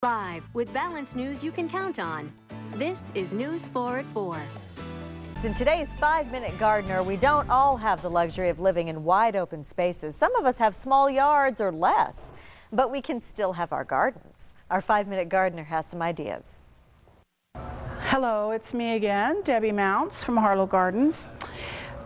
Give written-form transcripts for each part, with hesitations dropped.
5 with balanced news you can count on. This is News 4 at 4. In today's 5-Minute Gardener, we don't all have the luxury of living in wide open spaces. Some of us have small yards or less, but we can still have our gardens. Our 5-Minute Gardener has some ideas. Hello, it's me again, Debbie Mounts from Harlow Gardens.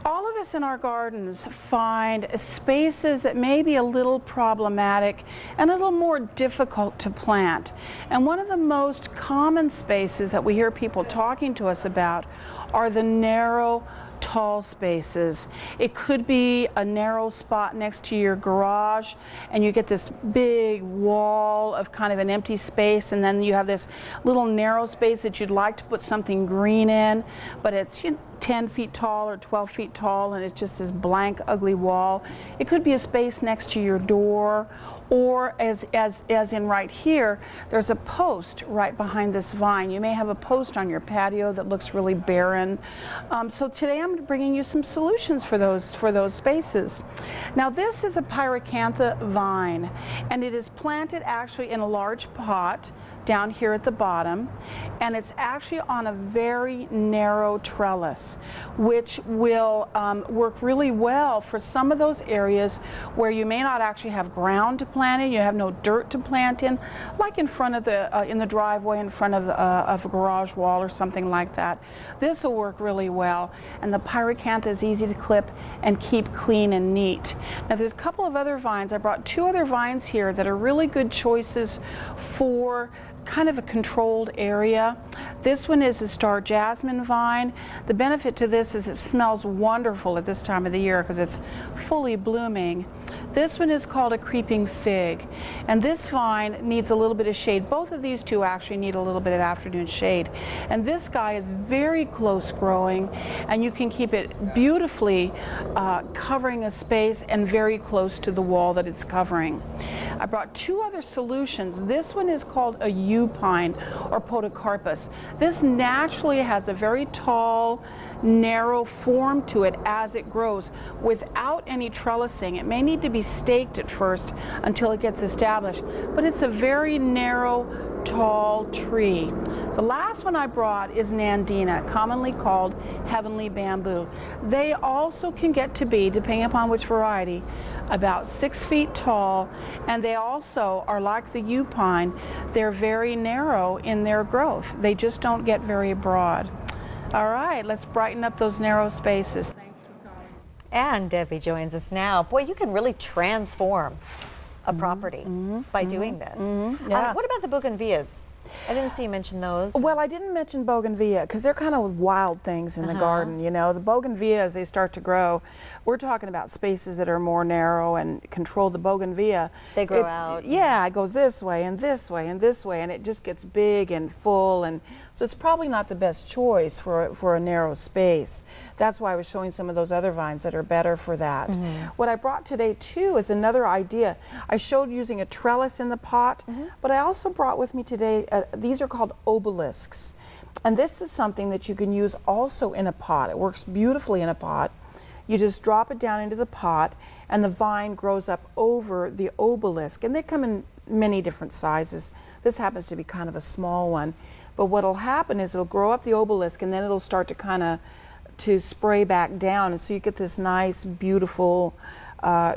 All of us in our gardens find spaces that may be a little problematic and a little more difficult to plant. And one of the most common spaces that we hear people talking to us about are the narrow, tall spaces. It could be a narrow spot next to your garage and you get this big wall of kind of an empty space, and then you have this little narrow space that you'd like to put something green in, but it's 10 feet tall or 12 feet tall and it's just this blank, ugly wall. It could be a space next to your door, or as in right here, there's a post right behind this vine. You may have a post on your patio that looks really barren. So today I'm bringing you some solutions for those spaces. Now this is a pyracantha vine, and it is planted actually in a large pot down here at the bottom, and it's actually on a very narrow trellis, which will work really well for some of those areas where you may not actually have ground to plant in, you have no dirt to plant in, like in front of the in the driveway, in front of a garage wall or something like that. This will work really well, and the pyracantha is easy to clip and keep clean and neat. Now there's a couple of other vines. I brought 2 other vines here that are really good choices for kind of a controlled area. This one is a star jasmine vine. The benefit to this is it smells wonderful at this time of the year because it's fully blooming. This one is called a creeping fig, and this vine needs a little bit of shade. Both of these two actually need a little bit of afternoon shade, and this guy is very close growing, and you can keep it beautifully covering a space and very close to the wall that it's covering. I brought 2 other solutions. This one is called a yew pine or podocarpus. This naturally has a very tall, narrow form to it as it grows without any trellising. It may need to be staked at first until it gets established, but it's a very narrow, tall tree. The last one I brought is Nandina, commonly called heavenly bamboo. They also can get to be, depending upon which variety, about 6 feet tall, and they also are like the yew pine. They're very narrow in their growth. They just don't get very broad. All right, let's brighten up those narrow spaces. Thanks for calling. And Debbie joins us now. Boy, you can really transform a property by doing this. Yeah. What about the bougainvilleas? I didn't see you mention those. Well, I didn't mention bougainvillea because they're kind of wild things in the garden, you know. The bougainvillea, as they start to grow, we're talking about spaces that are more narrow and control. The bougainvillea, They grow out. Yeah, it goes this way and this way and this way, and it just gets big and full, and so it's probably not the best choice for a narrow space. That's why I was showing some of those other vines that are better for that. What I brought today too is another idea. I showed using a trellis in the pot, but I also brought with me today, these are called obelisks. And this is something that you can use also in a pot. It works beautifully in a pot. You just drop it down into the pot and the vine grows up over the obelisk. And they come in many different sizes. This happens to be kind of a small one. But what'll happen is it'll grow up the obelisk and then it'll start to kind of spray back down. And so you get this nice, beautiful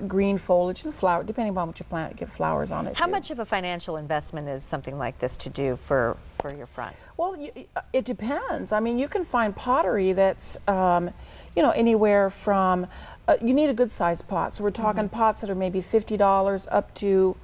green foliage and flower, depending upon what you plant, you get flowers on it. How much of a financial investment is something like this to do for your front? Well, it depends. I mean, you can find pottery that's, you know, anywhere from, you need a good sized pot. So we're talking pots that are maybe $50 up to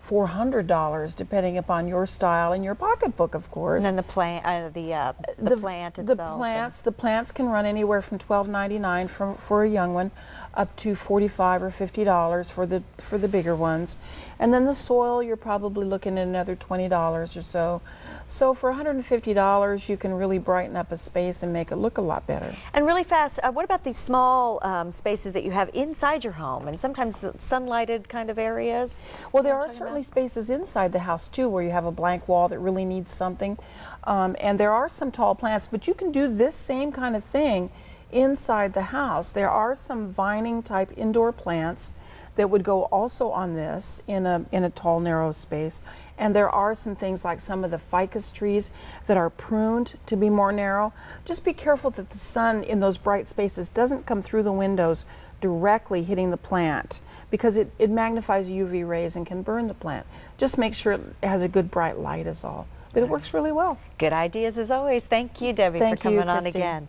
$400, depending upon your style and your pocketbook, of course. And then the plant, the plant itself. The plants can run anywhere from $12.99 for a young one, up to $45 or $50 for the bigger ones. And then the soil, you're probably looking at another $20 or so. So for $150, you can really brighten up a space and make it look a lot better. And really fast, what about these small spaces that you have inside your home and sometimes the sunlighted kind of areas? Well, there are certainly spaces inside the house too where you have a blank wall that really needs something. And there are some tall plants, but you can do this same kind of thing inside the house. There are some vining type indoor plants that would go also on this in a tall, narrow space. And there are some things like some of the ficus trees that are pruned to be more narrow. Just be careful that the sun in those bright spaces doesn't come through the windows directly hitting the plant, because it magnifies UV rays and can burn the plant. Just make sure it has a good bright light is all. But it works really well. Good ideas as always. Thank you, Debbie, Thank for coming you, on Christine. again.